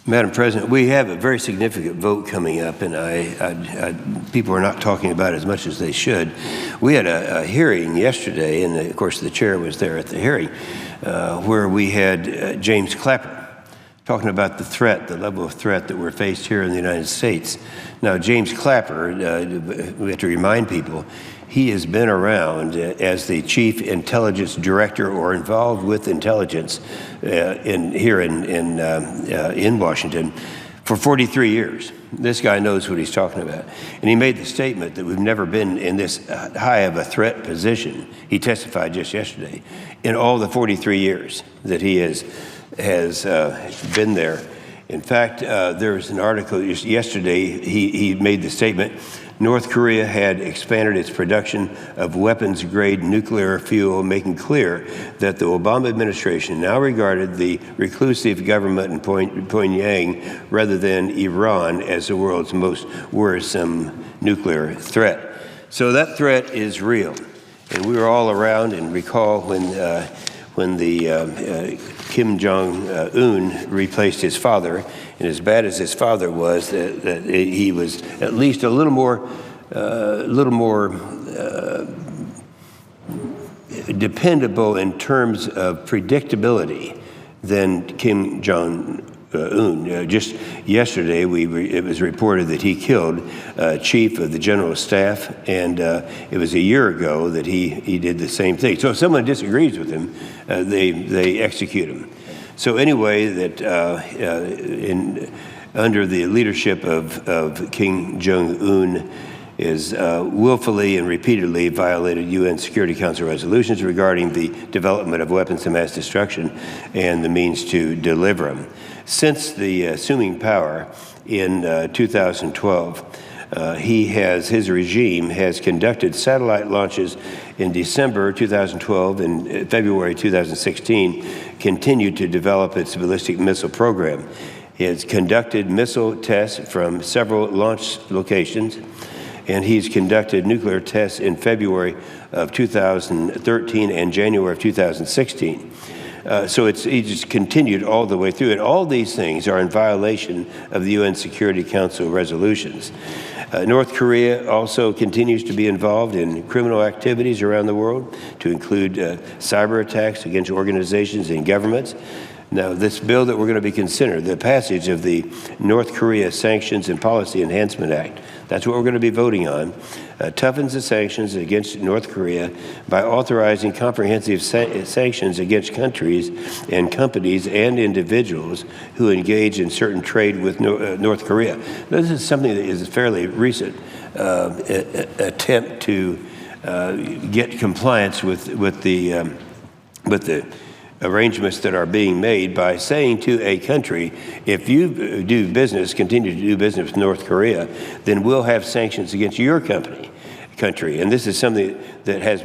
Madam President, we have a very significant vote coming up, and people are not talking about it as much as they should. We had a hearing yesterday, and of course the chair was there at the hearing, where we had James Clapper talking about the threat, the level of threat that we're faced here in the United States. Now, James Clapper, we have to remind people, he has been around as the chief intelligence director or involved with intelligence here in Washington for 43 years. This guy knows what he's talking about. And he made the statement that we've never been in this high of a threat position. He testified just yesterday in all the 43 years that he has been there. In fact, there was an article yesterday, he made the statement, North Korea had expanded its production of weapons-grade nuclear fuel, making clear that the Obama administration now regarded the reclusive government in Pyongyang rather than Iran as the world's most worrisome nuclear threat. So that threat is real. And we were all around and recall when the Kim Jong-un replaced his father, and as bad as his father was, that he was at least a little more dependable in terms of predictability than Kim Jong-un. Just yesterday, it was reported that he killed chief of the general staff, and it was a year ago that he did the same thing. So if someone disagrees with him, they execute him. So anyway, that under the leadership of Kim Jong-un is willfully and repeatedly violated UN Security Council resolutions regarding the development of weapons of mass destruction and the means to deliver them. Since the assuming power in 2012, his regime has conducted satellite launches in December 2012 and February 2016, continued to develop its ballistic missile program. He has conducted missile tests from several launch locations, and he's conducted nuclear tests in February of 2013 and January of 2016. So he just continued all the way through. And all these things are in violation of the UN Security Council resolutions. North Korea also continues to be involved in criminal activities around the world, to include cyber attacks against organizations and governments. Now, this bill that we're going to be considering, the passage of the North Korea Sanctions and Policy Enhancement Act, that's what we're going to be voting on, toughens the sanctions against North Korea by authorizing comprehensive sanctions against countries and companies and individuals who engage in certain trade with North Korea. This is something that is a fairly recent attempt to get compliance with the arrangements that are being made by saying to a country, if you continue to do business with North Korea, then we'll have sanctions against your country. And this is something that has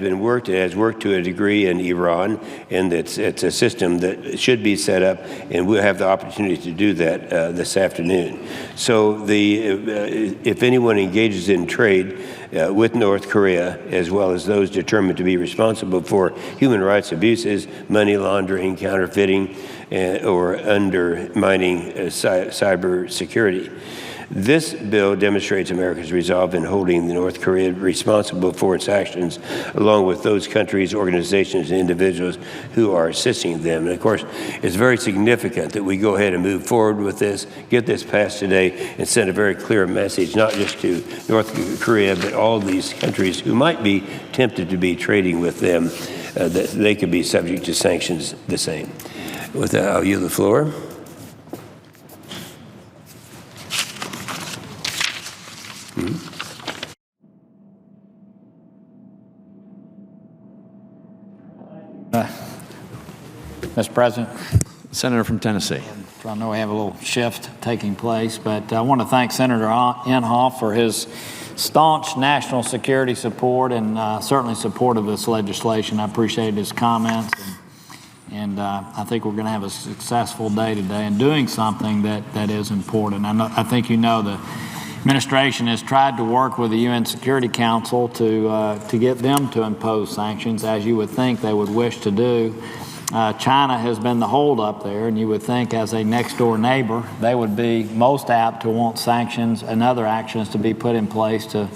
worked to a degree in Iran, and it's a system that should be set up, and we'll have the opportunity to do that this afternoon. So if anyone engages in trade with North Korea, as well as those determined to be responsible for human rights abuses, money laundering, counterfeiting, or undermining cyber security. This bill demonstrates America's resolve in holding North Korea responsible for its actions, along with those countries, organizations, and individuals who are assisting them. And of course, it's very significant that we go ahead and move forward with this, get this passed today, and send a very clear message, not just to North Korea, but all these countries who might be tempted to be trading with them, that they could be subject to sanctions the same. With that, I'll yield the floor. Mr. President. Senator from Tennessee. I know we have a little shift taking place, but I want to thank Senator Inhofe for his staunch national security support and certainly support of this legislation. I appreciated his comments, and I think we're going to have a successful day today in doing something that is important. I think you know the administration has tried to work with the UN Security Council to get them to impose sanctions, as you would think they would wish to do. China has been the holdup there, and you would think as a next-door neighbor, they would be most apt to want sanctions and other actions to be put in place to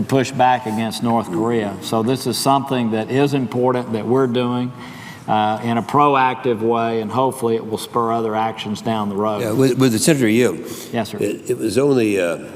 push back against North Korea. So this is something that is important that we're doing in a proactive way, and hopefully it will spur other actions down the road. Yeah, with the Senator Young. Yes, sir. It was only, it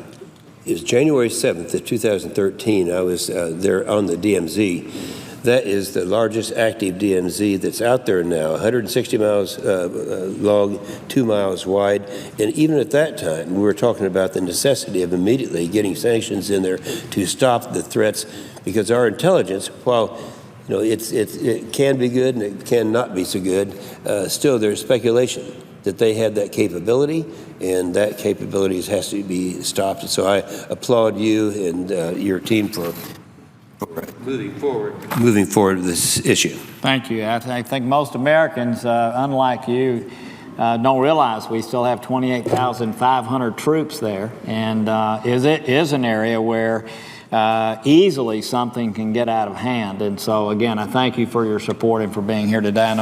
was January 7th of 2013. I was there on the DMZ. That is the largest active DMZ that's out there now, 160 miles long, 2 miles wide. And even at that time, we were talking about the necessity of immediately getting sanctions in there to stop the threats, because our intelligence, while it can be good and it cannot be so good, still there's speculation that they had that capability, and that capability has to be stopped. So I applaud you and your team for moving forward with this issue. Thank you. I think most Americans, unlike you, don't realize we still have 28,500 troops there, and it is an area where easily something can get out of hand. And so, again, I thank you for your support and for being here today. I know